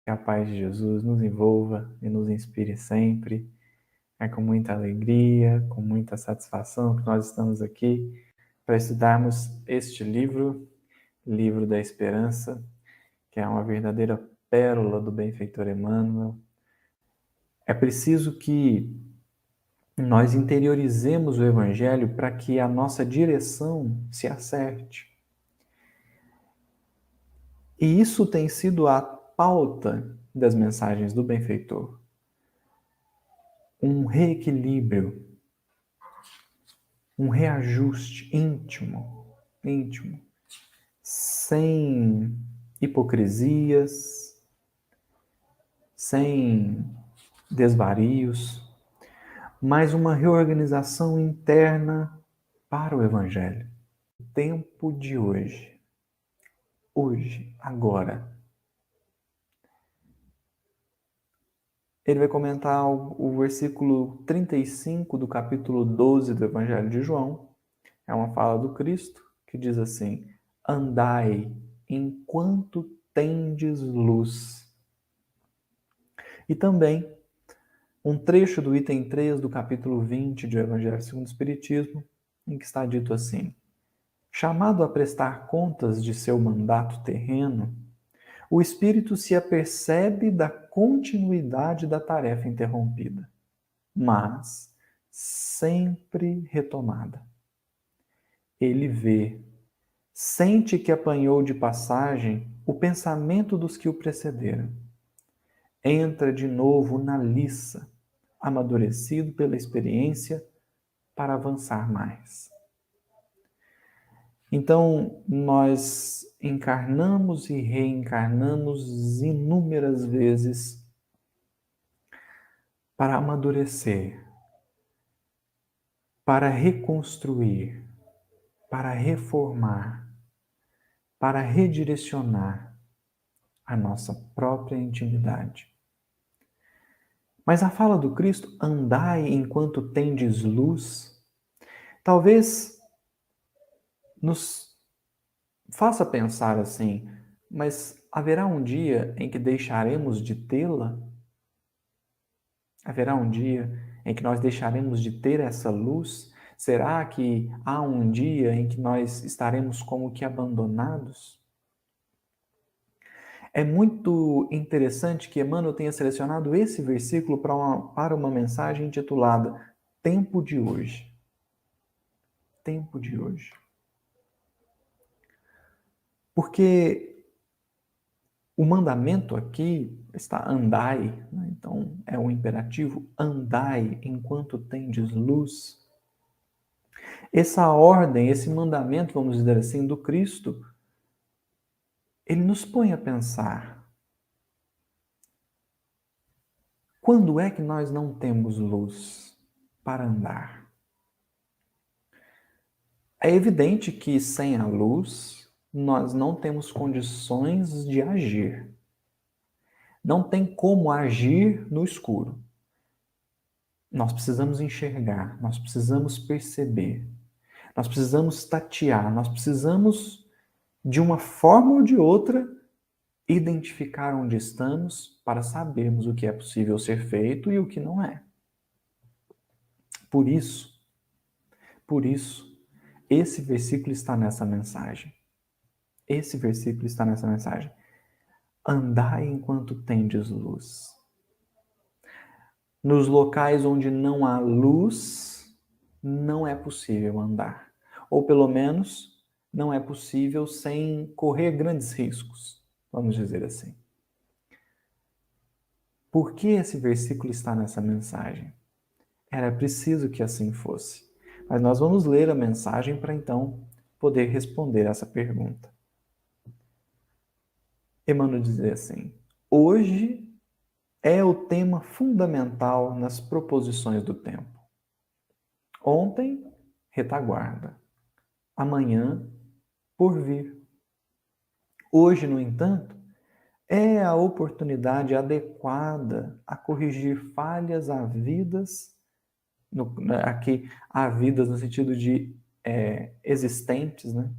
Que a paz de Jesus nos envolva e nos inspire sempre. É com muita alegria, com muita satisfação que nós estamos aqui para estudarmos este livro, Livro da Esperança, que é uma verdadeira pérola do benfeitor Emmanuel. É preciso que nós interiorizemos o Evangelho para que a nossa direção se acerte. E isso tem sido a pauta das mensagens do benfeitor. Um reequilíbrio, um reajuste íntimo, sem hipocrisias, sem desvarios, mas uma reorganização interna para o Evangelho. O tempo de hoje, agora. Ele vai comentar o versículo 35 do capítulo 12 do Evangelho de João. É uma fala do Cristo que diz assim: andai enquanto tendes luz. E também um trecho do item 3 do capítulo 20 do Evangelho segundo o Espiritismo, em que está dito assim: chamado a prestar contas de seu mandato terreno, o espírito se apercebe da continuidade da tarefa interrompida, mas sempre retomada. Ele vê, sente que apanhou de passagem o pensamento dos que o precederam. Entra de novo na liça, amadurecido pela experiência, para avançar mais. Então, nós encarnamos e reencarnamos inúmeras vezes para amadurecer, para reconstruir, para reformar, para redirecionar a nossa própria intimidade. Mas a fala do Cristo, andai enquanto tendes luz, talvez nos faça pensar assim, mas haverá um dia em que deixaremos de tê-la? Haverá um dia em que nós deixaremos de ter essa luz? Será que há um dia em que nós estaremos como que abandonados? É muito interessante que Emmanuel tenha selecionado esse versículo para uma mensagem intitulada Tempo de Hoje. Tempo de hoje. Porque o mandamento aqui está andai, né? Então é um imperativo, andai enquanto tendes luz. Essa ordem, esse mandamento, vamos dizer assim, do Cristo, ele nos põe a pensar: quando é que nós não temos luz para andar? É evidente que sem a luz nós não temos condições de agir. Não tem como agir no escuro. Nós precisamos enxergar, nós precisamos perceber, nós precisamos tatear, nós precisamos, de uma forma ou de outra, identificar onde estamos para sabermos o que é possível ser feito e o que não é. Por isso, esse versículo está nessa mensagem. Esse versículo está nessa mensagem. Andai enquanto tendes luz. Nos locais onde não há luz, não é possível andar. Ou pelo menos, não é possível sem correr grandes riscos, vamos dizer assim. Por que esse versículo está nessa mensagem? Era preciso que assim fosse. Mas nós vamos ler a mensagem para então poder responder essa pergunta. Emmanuel diz assim: hoje é o tema fundamental nas proposições do tempo. Ontem, retaguarda. Amanhã, por vir. Hoje, no entanto, é a oportunidade adequada a corrigir falhas havidas, aqui havidas no sentido de existentes, né?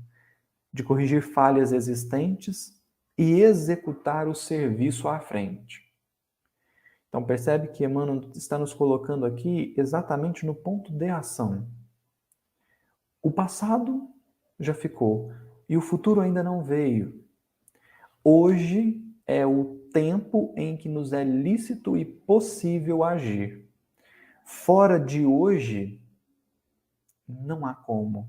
De corrigir falhas existentes e executar o serviço à frente. Então percebe que Emmanuel está nos colocando aqui exatamente no ponto de ação. O passado já ficou e o futuro ainda não veio. Hoje é o tempo em que nos é lícito e possível agir. Fora de hoje, não há como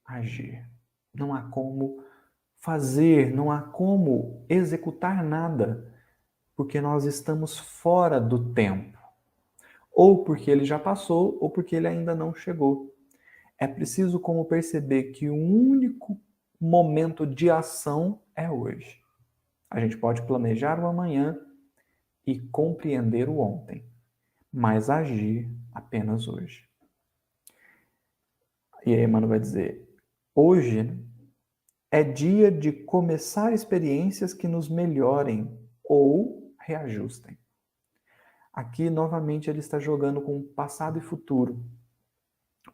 agir. Não há como fazer, não há como executar nada, porque nós estamos fora do tempo. Ou porque ele já passou, ou porque ele ainda não chegou. É preciso como perceber que o único momento de ação é hoje. A gente pode planejar o amanhã e compreender o ontem, mas agir apenas hoje. E aí Emmanuel vai dizer, hoje é dia de começar experiências que nos melhorem ou reajustem. Aqui, novamente, ele está jogando com passado e futuro.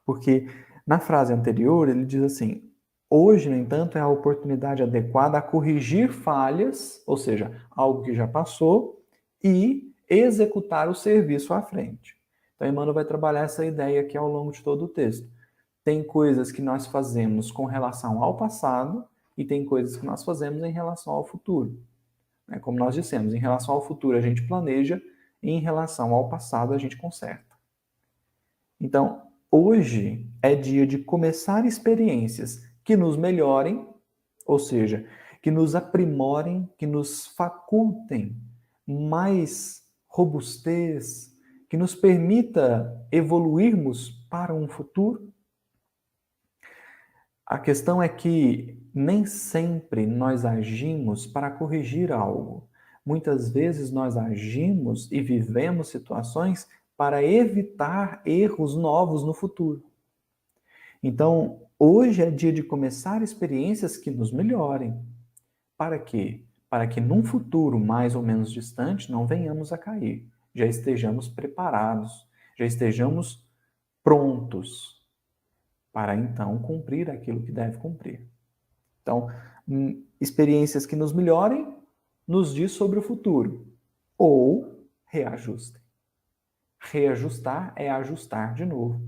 Porque na frase anterior, ele diz assim, hoje, no entanto, é a oportunidade adequada a corrigir falhas, ou seja, algo que já passou, e executar o serviço à frente. Então, Emmanuel vai trabalhar essa ideia aqui ao longo de todo o texto. Tem coisas que nós fazemos com relação ao passado e tem coisas que nós fazemos em relação ao futuro. Como nós dissemos, em relação ao futuro a gente planeja e em relação ao passado a gente conserta. Então, hoje é dia de começar experiências que nos melhorem, ou seja, que nos aprimorem, que nos facultem mais robustez, que nos permita evoluirmos para um futuro. A questão é que nem sempre nós agimos para corrigir algo. Muitas vezes nós agimos e vivemos situações para evitar erros novos no futuro. Então, hoje é dia de começar experiências que nos melhorem. Para quê? Para que num futuro mais ou menos distante não venhamos a cair. Já estejamos preparados, já estejamos prontos para então cumprir aquilo que deve cumprir. Então, experiências que nos melhorem, nos diz sobre o futuro. Ou reajustem. Reajustar é ajustar de novo.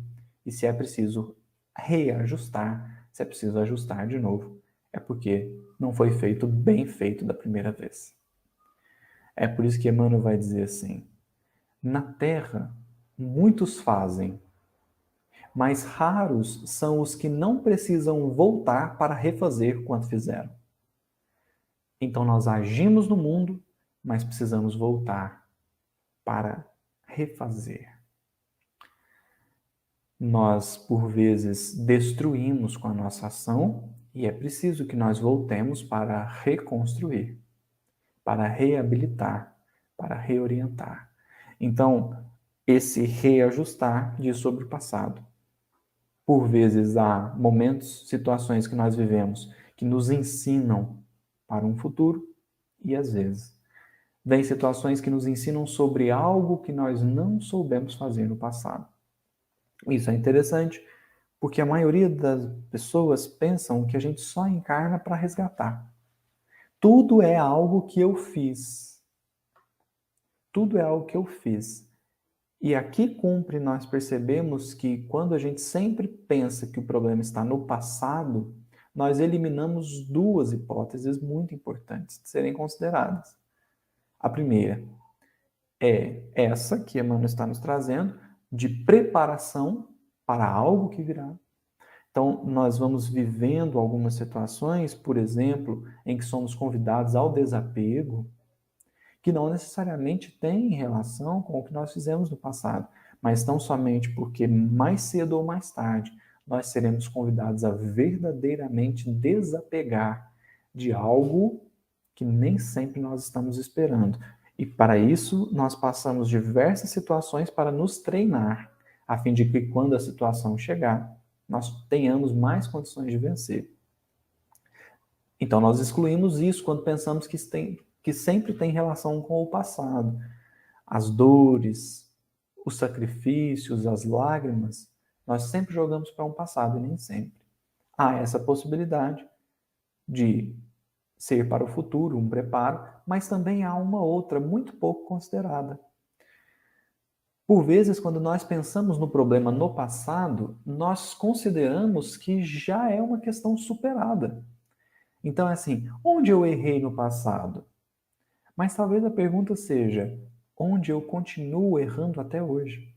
E se é preciso reajustar, se é preciso ajustar de novo, é porque não foi feito bem feito da primeira vez. É por isso que Emmanuel vai dizer assim, na Terra, muitos fazem, mas raros são os que não precisam voltar para refazer quanto fizeram. Então nós agimos no mundo, mas precisamos voltar para refazer. Nós, por vezes, destruímos com a nossa ação e é preciso que nós voltemos para reconstruir, para reabilitar, para reorientar. Então, esse reajustar diz sobre o passado. Por vezes há momentos, situações que nós vivemos que nos ensinam para um futuro e às vezes vem situações que nos ensinam sobre algo que nós não soubemos fazer no passado. Isso é interessante porque a maioria das pessoas pensam que a gente só encarna para resgatar. Tudo é algo que eu fiz. Tudo é algo que eu fiz. E aqui cumpre nós percebemos que quando a gente sempre pensa que o problema está no passado, nós eliminamos duas hipóteses muito importantes de serem consideradas. A primeira é essa que Emmanuel está nos trazendo, de preparação para algo que virá. Então, nós vamos vivendo algumas situações, por exemplo, em que somos convidados ao desapego, que não necessariamente têm relação com o que nós fizemos no passado, mas tão somente porque mais cedo ou mais tarde nós seremos convidados a verdadeiramente desapegar de algo que nem sempre nós estamos esperando. E para isso, nós passamos diversas situações para nos treinar, a fim de que quando a situação chegar, nós tenhamos mais condições de vencer. Então, nós excluímos isso quando pensamos que sempre tem relação com o passado. As dores, os sacrifícios, as lágrimas, nós sempre jogamos para um passado e nem sempre. Há essa possibilidade de ser para o futuro um preparo, mas também há uma outra muito pouco considerada. Por vezes, quando nós pensamos no problema no passado, nós consideramos que já é uma questão superada. Então, é assim, onde eu errei no passado? Mas talvez a pergunta seja, onde eu continuo errando até hoje?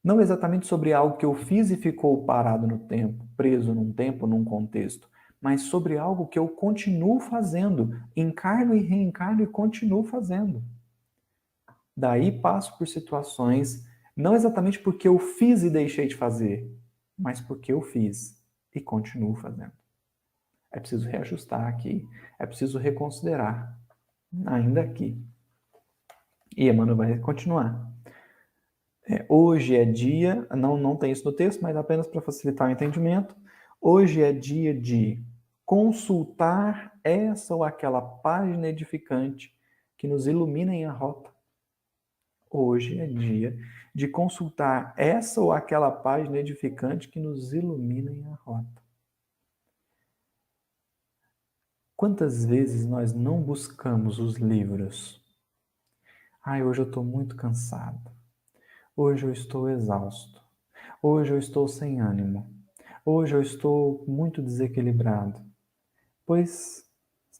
Não exatamente sobre algo que eu fiz e ficou parado no tempo, preso num tempo, num contexto, mas sobre algo que eu continuo fazendo, encarno e reencarno e continuo fazendo. Daí passo por situações, não exatamente porque eu fiz e deixei de fazer, mas porque eu fiz e continuo fazendo. É preciso reajustar aqui, é preciso reconsiderar, ainda aqui. E Emmanuel vai continuar. Hoje é dia, não tem isso no texto, mas apenas para facilitar o entendimento. Hoje é dia de consultar essa ou aquela página edificante que nos ilumina em a rota. Hoje é dia de consultar essa ou aquela página edificante que nos ilumina em a rota. Quantas vezes nós não buscamos os livros? Hoje eu estou muito cansado. Hoje eu estou exausto. Hoje eu estou sem ânimo. Hoje eu estou muito desequilibrado. Pois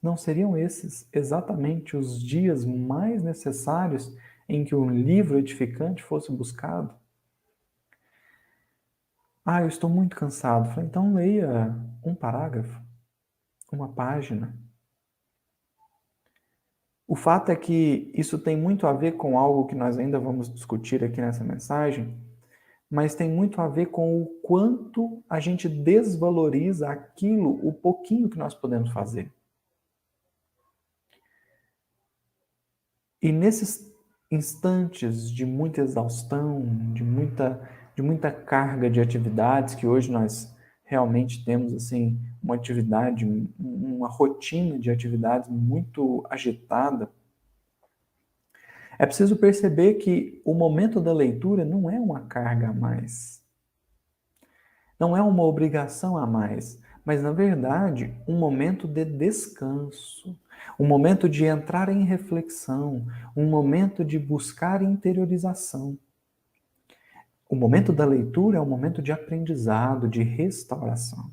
não seriam esses exatamente os dias mais necessários em que um livro edificante fosse buscado? Eu estou muito cansado. Falei, então leia um parágrafo, uma página. O fato é que isso tem muito a ver com algo que nós ainda vamos discutir aqui nessa mensagem, mas tem muito a ver com o quanto a gente desvaloriza aquilo, o pouquinho que nós podemos fazer. E nesses instantes de muita exaustão, de muita carga de atividades, que hoje nós realmente temos assim uma atividade, uma rotina de atividades muito agitada, é preciso perceber que o momento da leitura não é uma carga a mais. Não é uma obrigação a mais, mas na verdade um momento de descanso, um momento de entrar em reflexão, um momento de buscar interiorização. O momento da leitura é um momento de aprendizado, de restauração.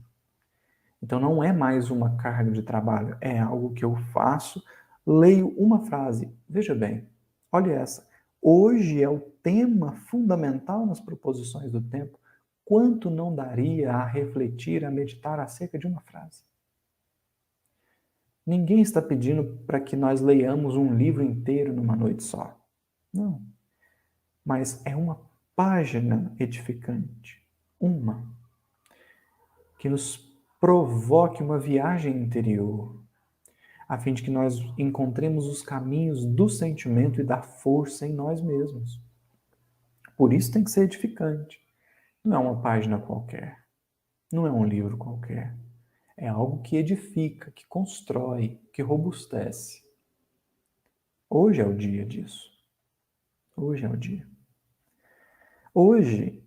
Então não é mais uma carga de trabalho, é algo que eu faço, leio uma frase. Veja bem, olha essa. Hoje é o tema fundamental nas proposições do tempo. Quanto não daria a refletir, a meditar acerca de uma frase? Ninguém está pedindo para que nós leiamos um livro inteiro numa noite só. Não. Mas é uma página edificante. Uma. Que nos provoque uma viagem interior, a fim de que nós encontremos os caminhos do sentimento e da força em nós mesmos. Por isso tem que ser edificante. Não é uma página qualquer. Não é um livro qualquer. É algo que edifica, que constrói, que robustece. Hoje é o dia disso. Hoje é o dia. Hoje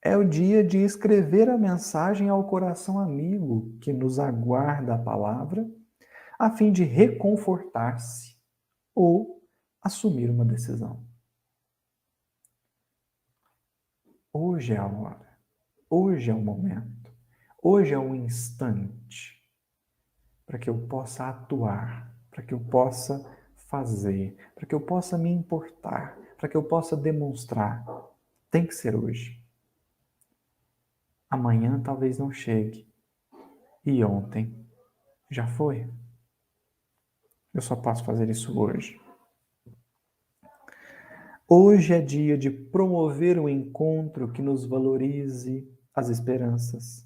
é o dia de escrever a mensagem ao coração amigo que nos aguarda a palavra, a fim de reconfortar-se ou assumir uma decisão. Hoje é a hora. Hoje é o momento. Hoje é o instante para que eu possa atuar, para que eu possa fazer, para que eu possa me importar, para que eu possa demonstrar. Tem que ser hoje. Amanhã talvez não chegue. E ontem já foi. Eu só posso fazer isso hoje. Hoje é dia de promover um encontro que nos valorize as esperanças,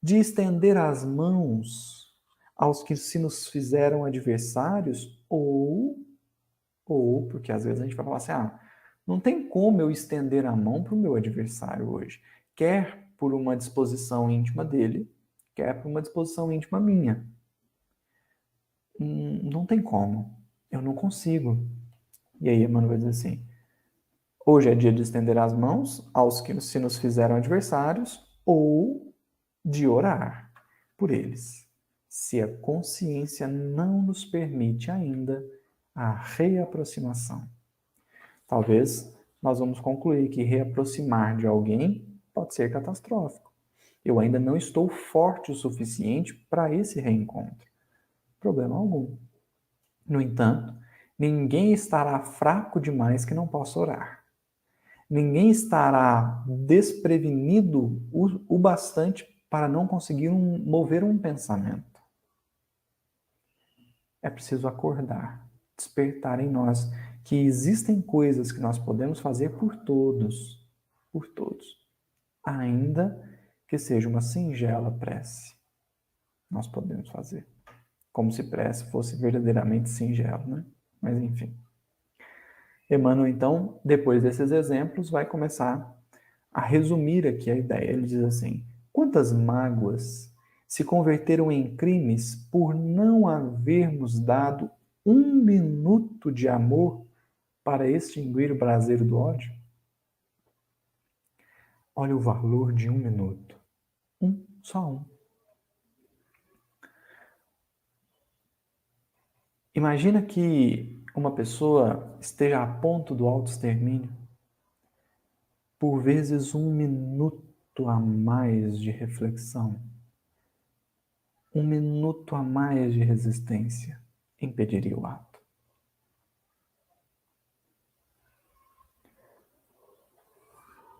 de estender as mãos aos que se nos fizeram adversários, ou porque às vezes a gente vai falar assim, não tem como eu estender a mão para o meu adversário hoje, quer por uma disposição íntima dele, quer por uma disposição íntima minha. Não tem como, eu não consigo. E aí Emmanuel vai dizer assim, hoje é dia de estender as mãos aos que se nos fizeram adversários ou de orar por eles. se a consciência não nos permite ainda a reaproximação. Talvez nós vamos concluir que reaproximar de alguém pode ser catastrófico. Eu ainda não estou forte o suficiente para esse reencontro. Problema algum. No entanto, ninguém estará fraco demais que não possa orar. Ninguém estará desprevenido o bastante para não conseguir mover um pensamento. É preciso acordar, despertar em nós que existem coisas que nós podemos fazer por todos, ainda que seja uma singela prece. Nós podemos fazer, como se prece fosse verdadeiramente singelo, né? Mas enfim. Emmanuel, então, depois desses exemplos, vai começar a resumir aqui a ideia. Ele diz assim: quantas mágoas se converteram em crimes por não havermos dado 1 minuto de amor para extinguir o braseiro do ódio? Olha o valor de 1 minuto. Só um. Imagina que uma pessoa esteja a ponto do autoextermínio. Por vezes 1 minuto a mais de reflexão, 1 minuto a mais de resistência impediria o ato.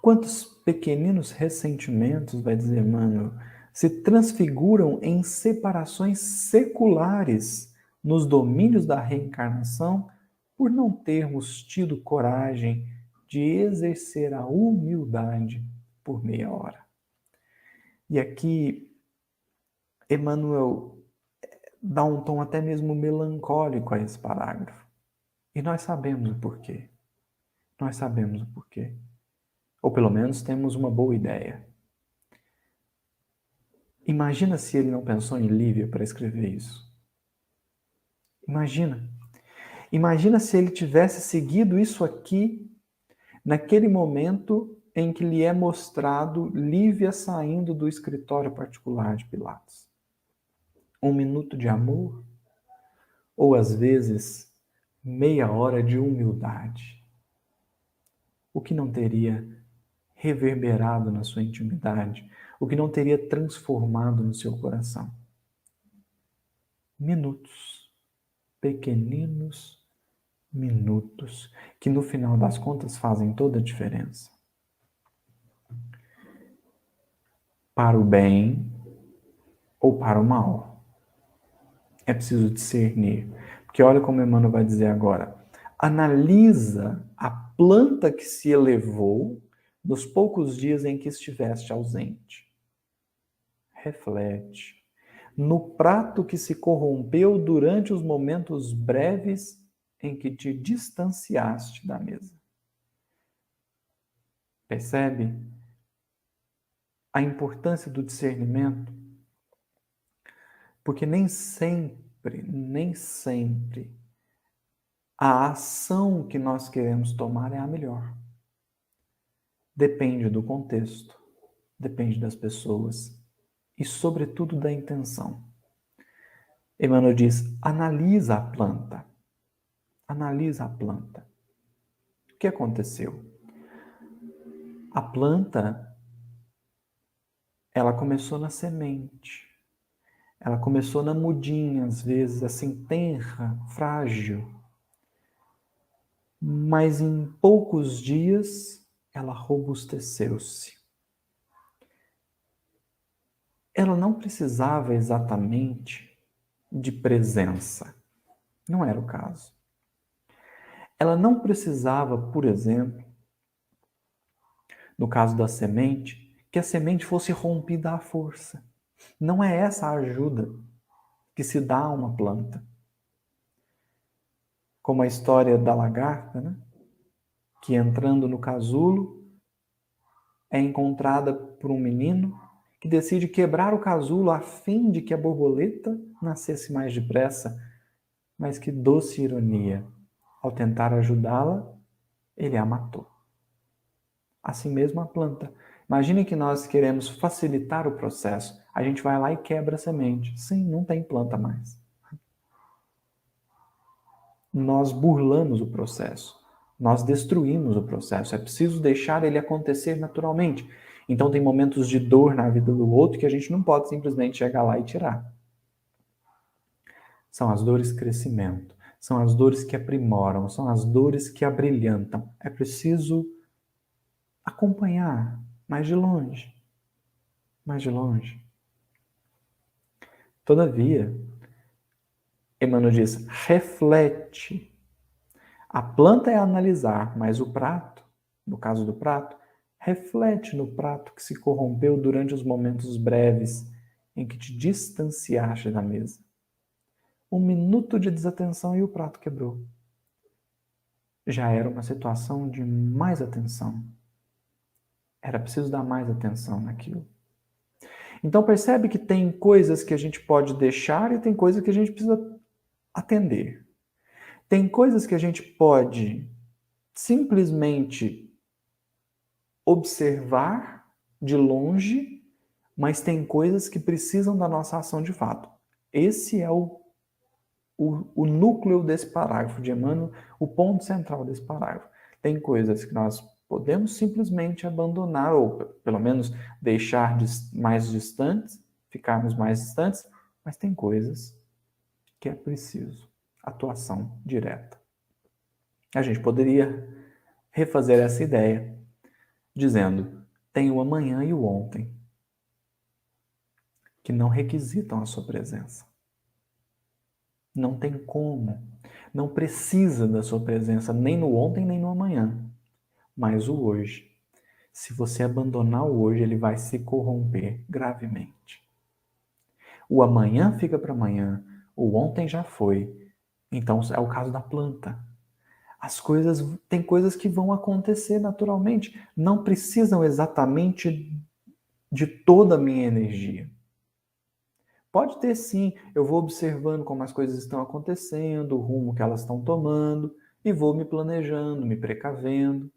Quantos pequeninos ressentimentos, vai dizer Emmanuel, se transfiguram em separações seculares nos domínios da reencarnação por não termos tido coragem de exercer a humildade por meia hora. E aqui, Emmanuel dá um tom até mesmo melancólico a esse parágrafo. E nós sabemos o porquê. Nós sabemos o porquê. Ou pelo menos temos uma boa ideia. Imagina se ele não pensou em Lívia para escrever isso. Imagina. Imagina se ele tivesse seguido isso aqui naquele momento em que lhe é mostrado Lívia saindo do escritório particular de Pilatos. 1 minuto de amor, ou às vezes meia hora de humildade. O que não teria reverberado na sua intimidade, o que não teria transformado no seu coração? Minutos, pequeninos minutos, que no final das contas fazem toda a diferença. Para o bem ou para o mal. É preciso discernir. Porque olha como Emmanuel vai dizer agora. Analisa a planta que se elevou nos poucos dias em que estiveste ausente. Reflete. No prato que se corrompeu durante os momentos breves em que te distanciaste da mesa. Percebe a importância do discernimento? Porque nem sempre a ação que nós queremos tomar é a melhor. Depende do contexto, depende das pessoas e, sobretudo, da intenção. Emmanuel diz, analisa a planta. Analisa a planta. O que aconteceu? A planta, ela começou na semente. Ela começou na mudinha, às vezes, assim, tenra, frágil. Mas em poucos dias, ela robusteceu-se. Ela não precisava exatamente de presença. Não era o caso. Ela não precisava, por exemplo, no caso da semente, que a semente fosse rompida à força. Não é essa a ajuda que se dá a uma planta. Como a história da lagarta, né? Que entrando no casulo é encontrada por um menino que decide quebrar o casulo a fim de que a borboleta nascesse mais depressa. Mas que doce ironia! Ao tentar ajudá-la, ele a matou. Assim mesmo a planta. Imagine que nós queremos facilitar o processo. A gente vai lá e quebra a semente. Sim, não tem planta mais. Nós burlamos o processo. Nós destruímos o processo. É preciso deixar ele acontecer naturalmente. Então tem momentos de dor na vida do outro que a gente não pode simplesmente chegar lá e tirar. São as dores crescimento. São as dores que aprimoram. São as dores que abrilhantam. É preciso acompanhar mais de longe. Mais de longe. Todavia, Emmanuel diz, reflete. A planta é analisar, mas o prato, no caso do prato, reflete no prato que se corrompeu durante os momentos breves em que te distanciaste da mesa. 1 minuto de desatenção e o prato quebrou. Já era uma situação de mais atenção. Era preciso dar mais atenção naquilo. Então percebe que tem coisas que a gente pode deixar e tem coisas que a gente precisa atender. Tem coisas que a gente pode simplesmente observar de longe, mas tem coisas que precisam da nossa ação de fato. Esse é o núcleo desse parágrafo de Emmanuel, o ponto central desse parágrafo. Tem coisas que nós podemos simplesmente abandonar, ou pelo menos deixar mais distantes, ficarmos mais distantes, mas tem coisas que é preciso atuação direta. A gente poderia refazer essa ideia dizendo: tem o amanhã e o ontem, que não requisitam a sua presença. Não tem como, não precisa da sua presença nem no ontem nem no amanhã, mas o hoje. Se você abandonar o hoje, ele vai se corromper gravemente. O amanhã fica para amanhã, o ontem já foi. Então é o caso da planta. Tem coisas que vão acontecer naturalmente, não precisam exatamente de toda a minha energia. Pode ter sim, eu vou observando como as coisas estão acontecendo, o rumo que elas estão tomando, e vou me planejando, me precavendo.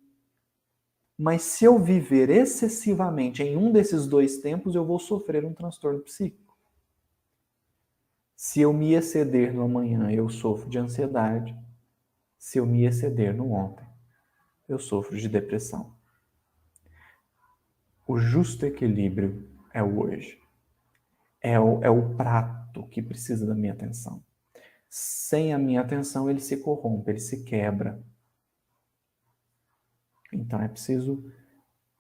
Mas se eu viver excessivamente em um desses dois tempos, eu vou sofrer um transtorno psíquico. Se eu me exceder no amanhã, eu sofro de ansiedade. Se eu me exceder no ontem, eu sofro de depressão. O justo equilíbrio é o hoje. É o prato que precisa da minha atenção. Sem a minha atenção, ele se corrompe, ele se quebra. Então é preciso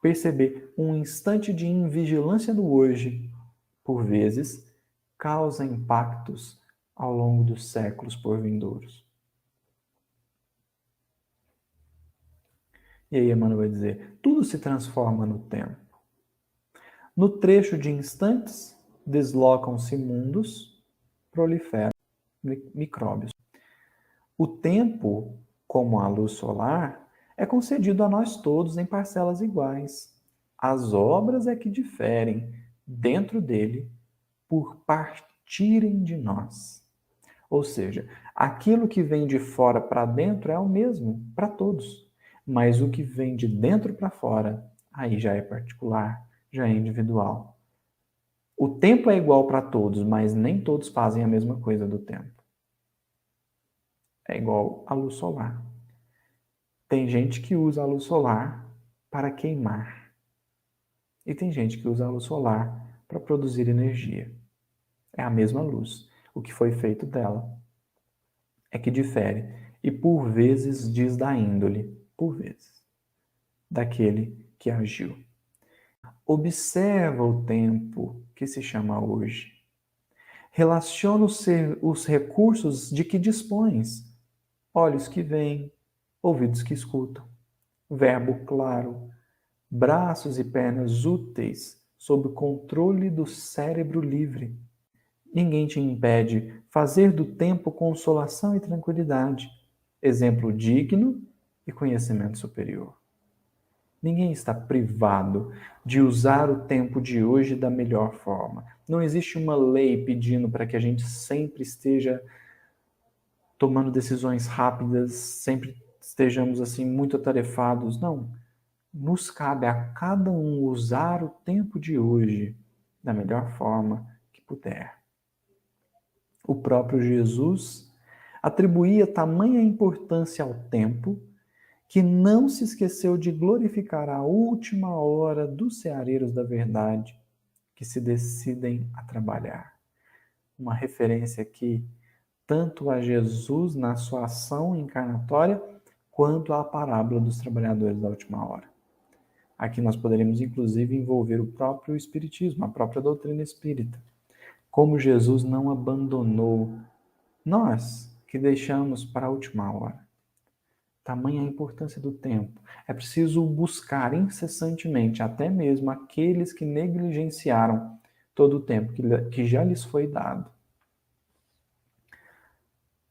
perceber um instante de invigilância no hoje, por vezes, causa impactos ao longo dos séculos por vindouros. E aí Emmanuel vai dizer, tudo se transforma no tempo. No trecho de instantes, deslocam-se mundos, proliferam micróbios. O tempo, como a luz solar, é concedido a nós todos em parcelas iguais. As obras é que diferem dentro dele por partirem de nós. Ou seja, aquilo que vem de fora para dentro é o mesmo para todos, mas o que vem de dentro para fora, aí já é particular, já é individual. O tempo é igual para todos, mas nem todos fazem a mesma coisa do tempo. É igual à luz solar. Tem gente que usa a luz solar para queimar. E tem gente que usa a luz solar para produzir energia. É a mesma luz. O que foi feito dela é que difere. E por vezes diz da índole, por vezes, daquele que agiu. Observa o tempo que se chama hoje. Relaciona os recursos de que dispões. Olhos que veem, ouvidos que escutam, verbo claro, braços e pernas úteis sob o controle do cérebro livre. Ninguém te impede fazer do tempo consolação e tranquilidade, exemplo digno e conhecimento superior. Ninguém está privado de usar o tempo de hoje da melhor forma. Não existe uma lei pedindo para que a gente sempre esteja tomando decisões rápidas, sempre estejamos assim muito atarefados. Não. nos cabe a cada um usar o tempo de hoje da melhor forma que puder. O próprio Jesus atribuía tamanha importância ao tempo que não se esqueceu de glorificar a última hora dos ceareiros da verdade que se decidem a trabalhar. Uma referência aqui tanto a Jesus na sua ação encarnatória, quanto à parábola dos trabalhadores da última hora. Aqui nós poderíamos, inclusive, envolver o próprio Espiritismo, a própria doutrina espírita. Como Jesus não abandonou nós, que deixamos para a última hora. Tamanha a importância do tempo. É preciso buscar incessantemente, até mesmo aqueles que negligenciaram todo o tempo que já lhes foi dado.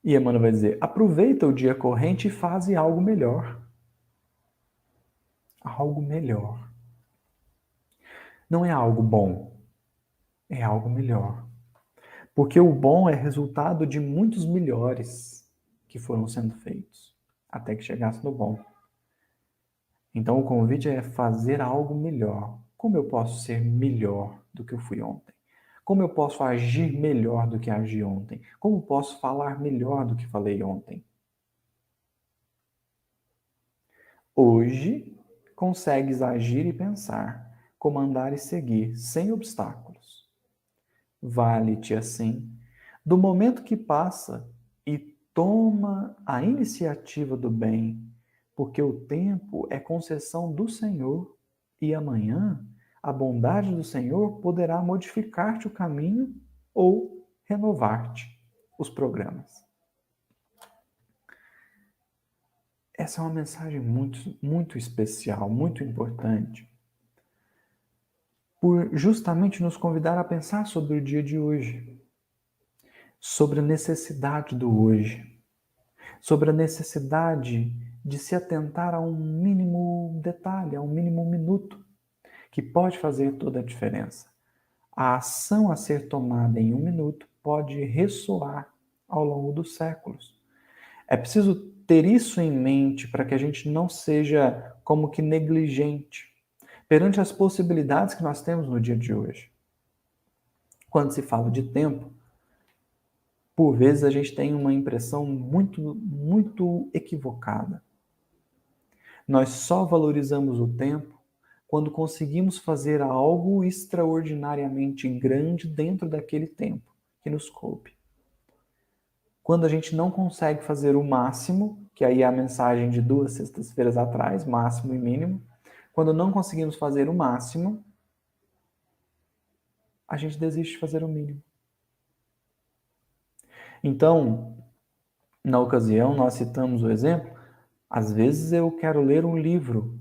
E Emmanuel vai dizer, aproveita o dia corrente e faze algo melhor. Algo melhor. Não é algo bom, é algo melhor. Porque o bom é resultado de muitos melhores que foram sendo feitos, até que chegasse no bom. Então o convite é fazer algo melhor. Como eu posso ser melhor do que eu fui ontem? Como eu posso agir melhor do que agi ontem? Como posso falar melhor do que falei ontem? Hoje, consegues agir e pensar, comandar e seguir, sem obstáculos. Vale-te assim, do momento que passa e toma a iniciativa do bem, porque o tempo é concessão do Senhor e amanhã a bondade do Senhor poderá modificar-te o caminho ou renovar-te os programas. Essa é uma mensagem muito especial, muito importante, por justamente nos convidar a pensar sobre o dia de hoje, sobre a necessidade do hoje, sobre a necessidade de se atentar a um mínimo detalhe, a um mínimo minuto, que pode fazer toda a diferença. A ação a ser tomada em um minuto pode ressoar ao longo dos séculos. É preciso ter isso em mente para que a gente não seja como que negligente perante as possibilidades que nós temos no dia de hoje. Quando se fala de tempo, por vezes a gente tem uma impressão muito equivocada. Nós só valorizamos o tempo quando conseguimos fazer algo extraordinariamente grande dentro daquele tempo que nos coube. Quando a gente não consegue fazer o máximo, que aí é a mensagem de 2 sextas-feiras atrás, máximo e mínimo, quando não conseguimos fazer o máximo, a gente desiste de fazer o mínimo. Então, na ocasião, nós citamos o exemplo, às vezes eu quero ler um livro.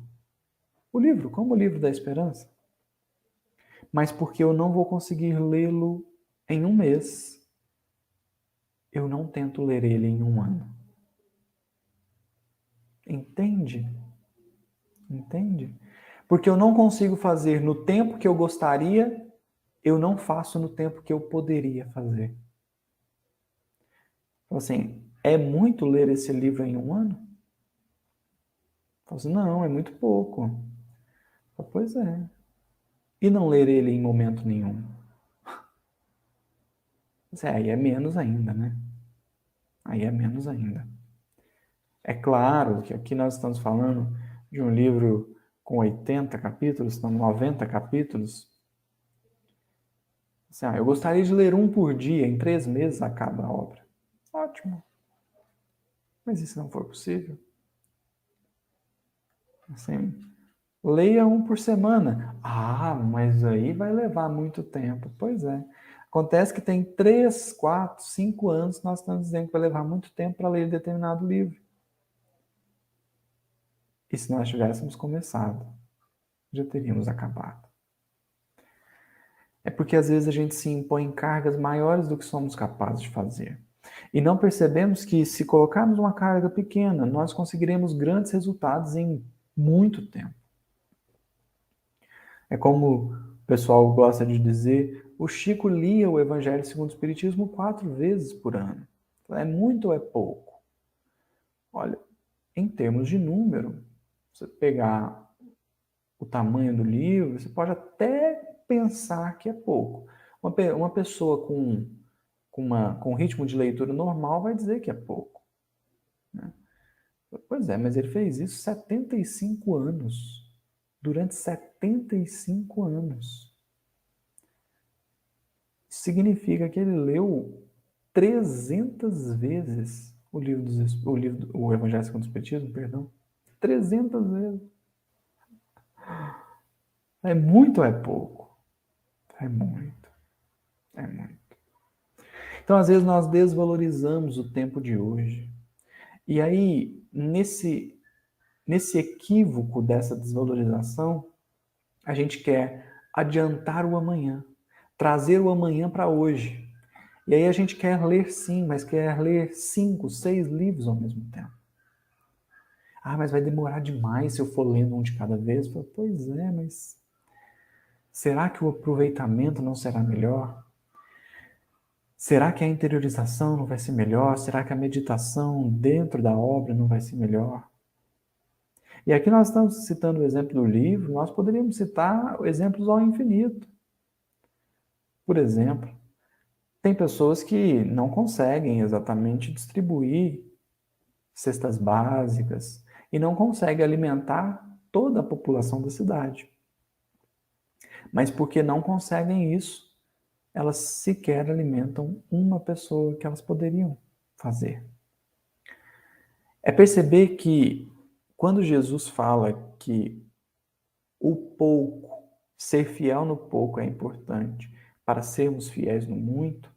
O livro, como o livro da esperança. Mas porque eu não vou conseguir lê-lo em um mês, eu não tento ler ele em um ano. Entende? Entende? Porque eu não consigo fazer no tempo que eu gostaria, eu não faço no tempo que eu poderia fazer. Então, assim, é muito ler esse livro em um ano? Assim, não, é muito pouco. Pois é. E não ler ele em momento nenhum? Aí é menos ainda, né? Aí é menos ainda. É claro que aqui nós estamos falando de um livro com 80 capítulos, 90 capítulos. Assim, eu gostaria de ler um por dia, em 3 meses acaba a obra. Ótimo. Mas e se não for possível? Assim, leia um por semana. Ah, mas aí vai levar muito tempo. Pois é. Acontece que tem 3, 4, 5 anos nós estamos dizendo que vai levar muito tempo para ler determinado livro. E se nós tivéssemos começado, já teríamos acabado. É porque às vezes a gente se impõe cargas maiores do que somos capazes de fazer. E não percebemos que se colocarmos uma carga pequena, nós conseguiremos grandes resultados em muito tempo. É como o pessoal gosta de dizer, o Chico lia o Evangelho segundo o Espiritismo 4 vezes por ano. É muito ou é pouco? Olha, em termos de número, você pegar o tamanho do livro, você pode até pensar que é pouco. Uma pessoa com um ritmo de leitura normal vai dizer que é pouco, né? Pois é, mas ele fez isso 75 anos. Durante 75 anos. Significa que ele leu 300 vezes o Evangelho segundo o Espiritismo, perdão. 300 vezes. É muito ou é pouco? É muito. É muito. Então, às vezes, nós desvalorizamos o tempo de hoje. E aí, nesse equívoco dessa desvalorização, a gente quer adiantar o amanhã, trazer o amanhã para hoje. E aí a gente quer ler sim, mas quer ler 5, 6 livros ao mesmo tempo. Ah, mas vai demorar demais se eu for lendo um de cada vez. Pois é, mas será que o aproveitamento não será melhor? Será que a interiorização não vai ser melhor? Será que a meditação dentro da obra não vai ser melhor? E aqui nós estamos citando o exemplo do livro, nós poderíamos citar exemplos ao infinito. Por exemplo, tem pessoas que não conseguem exatamente distribuir cestas básicas e não conseguem alimentar toda a população da cidade. Mas porque não conseguem isso, elas sequer alimentam uma pessoa que elas poderiam fazer. É perceber que quando Jesus fala que o pouco, ser fiel no pouco é importante para sermos fiéis no muito,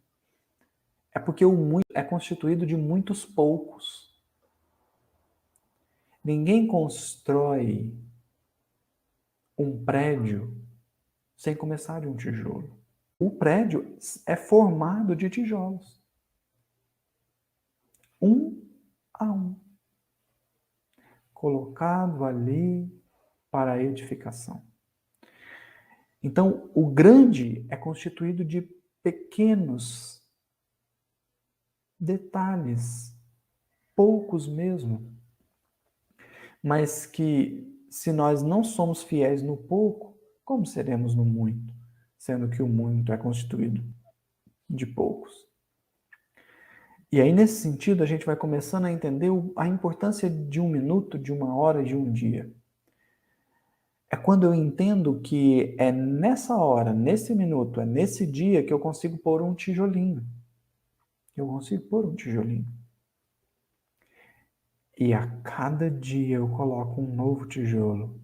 é porque o muito é constituído de muitos poucos. Ninguém constrói um prédio sem começar de um tijolo. O prédio é formado de tijolos, um a um, colocado ali para a edificação. Então, o grande é constituído de pequenos detalhes, poucos mesmo, mas que, se nós não somos fiéis no pouco, como seremos no muito? Sendo que o muito é constituído de poucos. E aí, nesse sentido, a gente vai começando a entender a importância de um minuto, de uma hora, de um dia. É quando eu entendo que é nessa hora, nesse minuto, é nesse dia que eu consigo pôr um tijolinho. Eu consigo pôr um tijolinho. E a cada dia eu coloco um novo tijolo.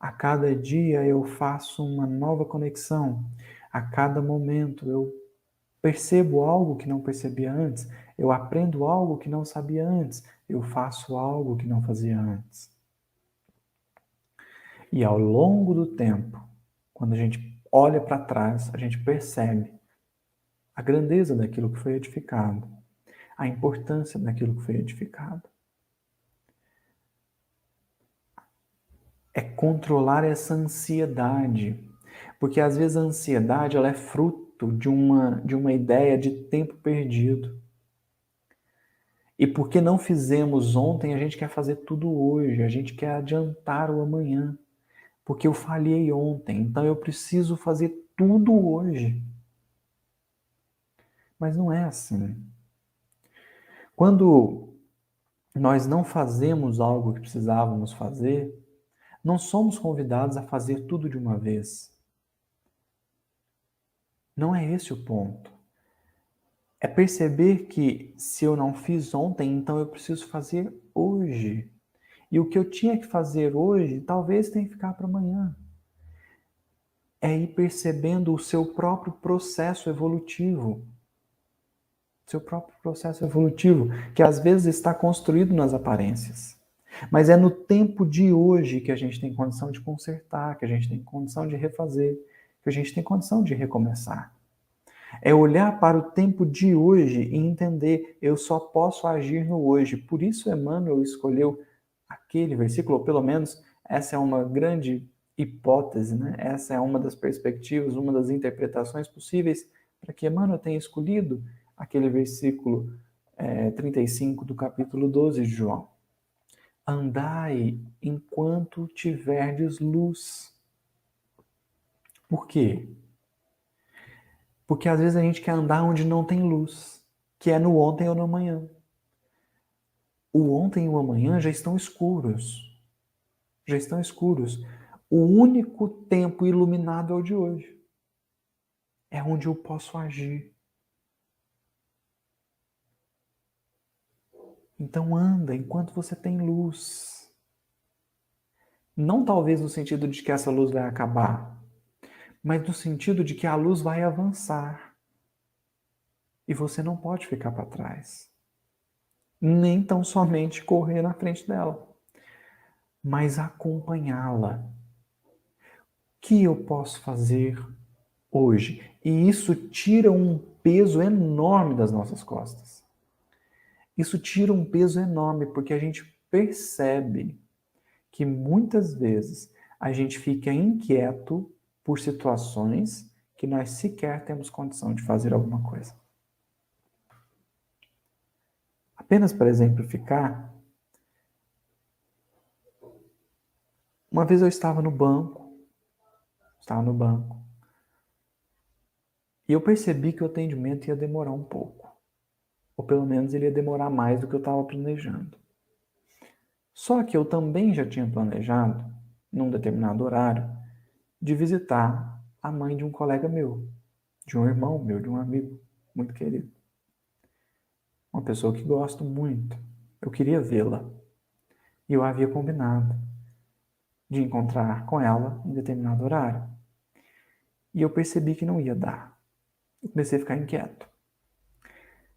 A cada dia eu faço uma nova conexão. A cada momento eu percebo algo que não percebia antes. Eu aprendo algo que não sabia antes. Eu faço algo que não fazia antes. E ao longo do tempo, quando a gente olha para trás, a gente percebe a grandeza daquilo que foi edificado, a importância daquilo que foi edificado. É controlar essa ansiedade, porque às vezes a ansiedade ela é fruto de uma ideia de tempo perdido. E porque não fizemos ontem, a gente quer fazer tudo hoje, a gente quer adiantar o amanhã. Porque eu falhei ontem, então eu preciso fazer tudo hoje. Mas não é assim. Quando nós não fazemos algo que precisávamos fazer, não somos convidados a fazer tudo de uma vez. Não é esse o ponto. É perceber que se eu não fiz ontem, então eu preciso fazer hoje. E o que eu tinha que fazer hoje, talvez tenha que ficar para amanhã. É ir percebendo o seu próprio processo evolutivo. Seu próprio processo evolutivo, que às vezes está construído nas aparências. Mas é no tempo de hoje que a gente tem condição de consertar, que a gente tem condição de refazer, que a gente tem condição de recomeçar. É olhar para o tempo de hoje e entender, eu só posso agir no hoje. Por isso Emmanuel escolheu aquele versículo, ou pelo menos essa é uma grande hipótese, né? Essa é uma das perspectivas, uma das interpretações possíveis para que Emmanuel tenha escolhido aquele versículo 35 do capítulo 12 de João. Andai enquanto tiverdes luz. Por quê? Porque às vezes a gente quer andar onde não tem luz, que é no ontem ou no amanhã. O ontem e o amanhã já estão escuros. Já estão escuros. O único tempo iluminado é o de hoje. É onde eu posso agir. Então anda enquanto você tem luz. Não talvez no sentido de que essa luz vai acabar, mas no sentido de que a luz vai avançar. E você não pode ficar para trás. Nem tão somente correr na frente dela, mas acompanhá-la. O que eu posso fazer hoje? E isso tira um peso enorme das nossas costas. Isso tira um peso enorme, porque a gente percebe que muitas vezes a gente fica inquieto por situações que nós sequer temos condição de fazer alguma coisa. Apenas para exemplificar, uma vez eu estava no banco, e eu percebi que o atendimento ia demorar um pouco. Ou pelo menos ele ia demorar mais do que eu estava planejando. Só que eu também já tinha planejado, num determinado horário, de visitar a mãe de um colega meu, de um irmão meu, de um amigo muito querido. Uma pessoa que gosto muito. Eu queria vê-la. E eu havia combinado de encontrar com ela em determinado horário. E eu percebi que não ia dar. Eu comecei a ficar inquieto.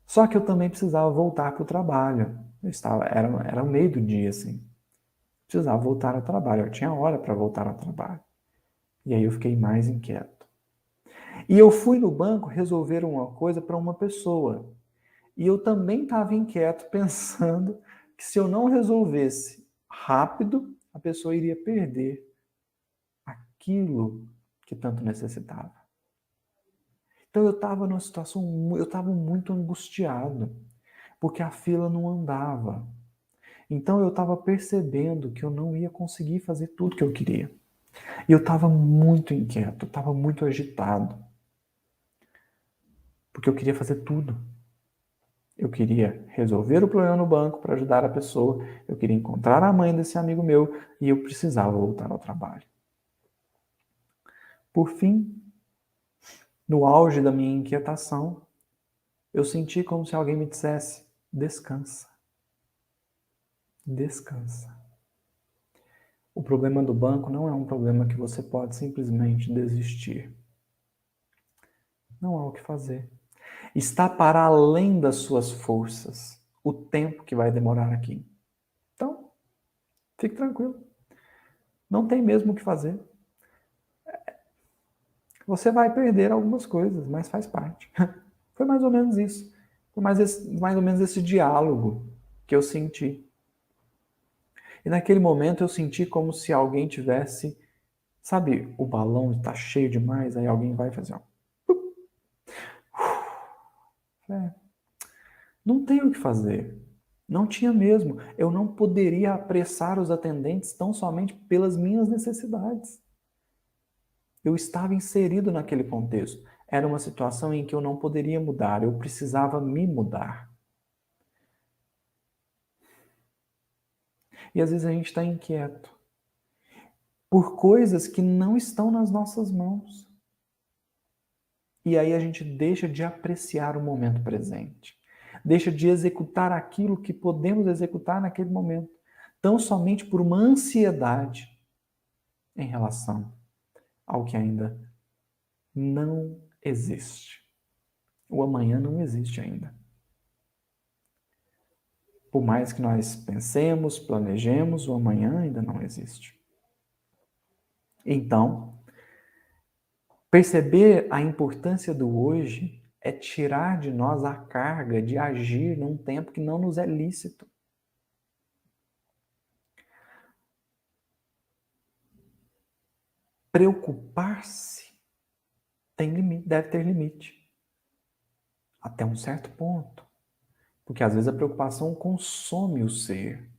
Só que eu também precisava voltar para o trabalho. Era o meio do dia, assim. Precisava voltar ao trabalho. Eu tinha hora para voltar ao trabalho. E aí eu fiquei mais inquieto. E eu fui no banco resolver uma coisa para uma pessoa. E eu também estava inquieto, pensando que se eu não resolvesse rápido, a pessoa iria perder aquilo que tanto necessitava. Então eu estava numa situação, eu estava muito angustiado, porque a fila não andava. Então eu estava percebendo que eu não ia conseguir fazer tudo que eu queria. E eu estava muito inquieto, estava muito agitado, porque eu queria fazer tudo. Eu queria resolver o problema no banco para ajudar a pessoa, eu queria encontrar a mãe desse amigo meu e eu precisava voltar ao trabalho. Por fim, no auge da minha inquietação, eu senti como se alguém me dissesse: descansa, descansa. O problema do banco não é um problema que você pode simplesmente desistir. Não há o que fazer. Está para além das suas forças o tempo que vai demorar aqui. Então, fique tranquilo. Não tem mesmo o que fazer. Você vai perder algumas coisas, mas faz parte. Foi mais ou menos isso. Foi mais ou menos esse diálogo que eu senti. E naquele momento eu senti como se alguém tivesse, sabe, o balão está cheio demais, aí alguém vai fazer é, não tem o que fazer. Não tinha mesmo. Eu não poderia apressar os atendentes tão somente pelas minhas necessidades. Eu estava inserido naquele contexto. Era uma situação em que eu não poderia mudar, eu precisava me mudar. E às vezes a gente está inquieto por coisas que não estão nas nossas mãos. E aí a gente deixa de apreciar o momento presente. Deixa de executar aquilo que podemos executar naquele momento. Tão somente por uma ansiedade em relação ao que ainda não existe. O amanhã não existe ainda. Por mais que nós pensemos, planejemos, o amanhã ainda não existe. Então, perceber a importância do hoje é tirar de nós a carga de agir num tempo que não nos é lícito. Preocupar-se deve ter limite. Até um certo ponto. Porque às vezes a preocupação consome o ser.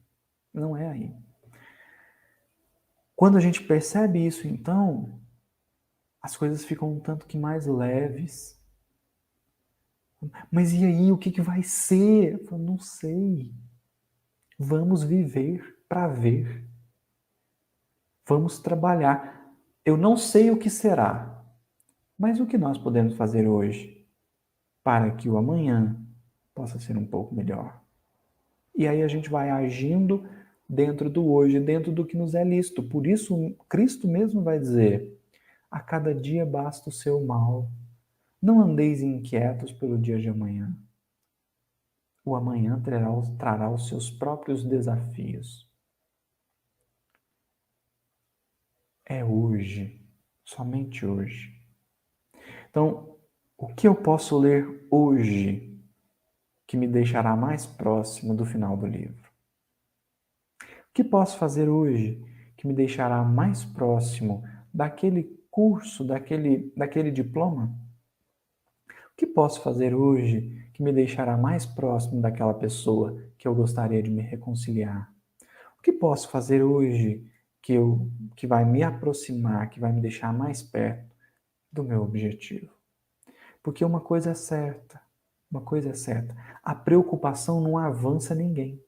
Não é aí. Quando a gente percebe isso, então, as coisas ficam um tanto que mais leves. Mas e aí, o que vai ser? Eu falo, não sei. Vamos viver para ver. Vamos trabalhar. Eu não sei o que será, mas o que nós podemos fazer hoje para que o amanhã possa ser um pouco melhor? E aí a gente vai agindo dentro do hoje, dentro do que nos é lícito. Por isso, Cristo mesmo vai dizer: a cada dia basta o seu mal. Não andeis inquietos pelo dia de amanhã. O amanhã trará os seus próprios desafios. É hoje, somente hoje. Então, o que eu posso ler hoje que me deixará mais próximo do final do livro? O que posso fazer hoje que me deixará mais próximo daquele curso, daquele diploma? O que posso fazer hoje que me deixará mais próximo daquela pessoa que eu gostaria de me reconciliar? O que posso fazer hoje que vai me aproximar, que vai me deixar mais perto do meu objetivo? Porque uma coisa é certa, a preocupação não avança ninguém.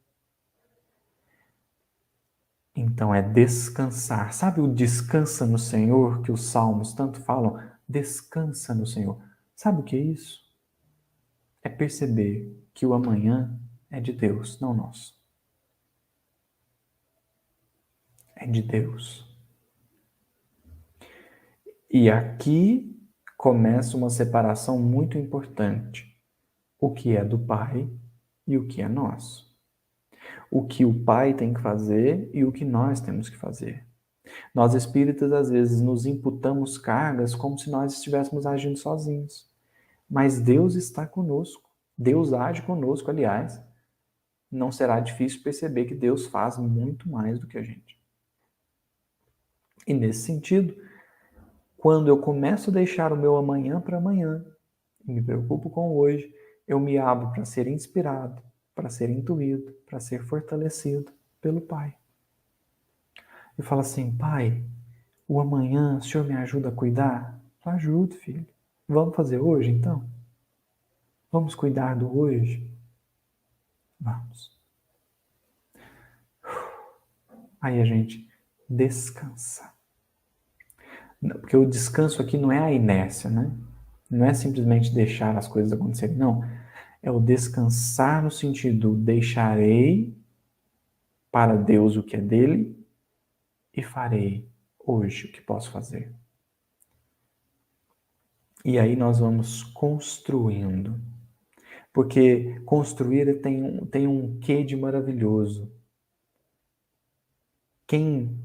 Então é descansar. Sabe o descansa no Senhor que os salmos tanto falam? Descansa no Senhor. Sabe o que é isso? É perceber que o amanhã é de Deus, não nosso. É de Deus. E aqui começa uma separação muito importante. O que é do Pai e o que é nosso. O que o Pai tem que fazer e o que nós temos que fazer. Nós espíritas, às vezes, nos imputamos cargas como se nós estivéssemos agindo sozinhos. Mas Deus está conosco. Deus age conosco, aliás. Não será difícil perceber que Deus faz muito mais do que a gente. E nesse sentido, quando eu começo a deixar o meu amanhã para amanhã, e me preocupo com hoje, eu me abro para ser inspirado, para ser intuído, para ser fortalecido pelo Pai. E falo assim: Pai, o amanhã, o Senhor me ajuda a cuidar? Eu ajudo, filho. Vamos fazer hoje, então? Vamos cuidar do hoje? Vamos. Aí a gente descansa. Porque o descanso aqui não é a inércia, né? Não é simplesmente deixar as coisas acontecerem, não. É o descansar no sentido, deixarei para Deus o que é dele e farei hoje o que posso fazer. E aí nós vamos construindo. Porque construir tem um quê de maravilhoso. Quem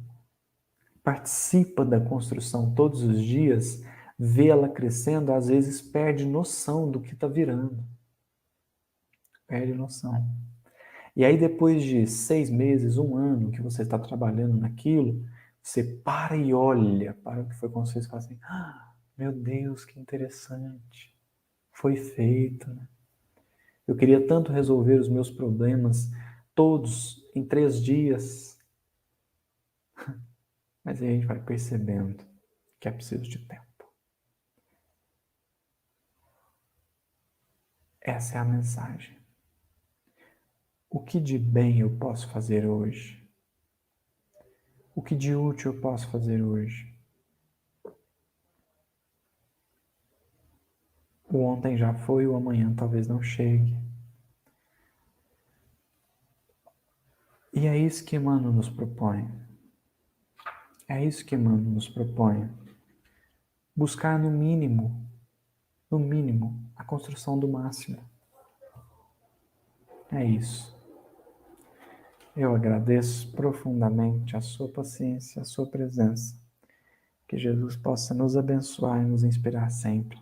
participa da construção todos os dias, vê ela crescendo, às vezes perde noção do que está virando. Perde noção. E aí depois de 6 meses, 1 ano que você está trabalhando naquilo, você para e olha para o que foi construído e fala assim: ah, meu Deus, que interessante. Foi feito, né? Eu queria tanto resolver os meus problemas todos em 3 dias. Mas aí a gente vai percebendo que é preciso de tempo. Essa é a mensagem. O que de bem eu posso fazer hoje? O que de útil eu posso fazer hoje? O ontem já foi, o amanhã talvez não chegue. E é isso que Emmanuel nos propõe. É isso que Emmanuel nos propõe. Buscar no mínimo, a construção do máximo. É isso. Eu agradeço profundamente a sua paciência, a sua presença. Que Jesus possa nos abençoar e nos inspirar sempre.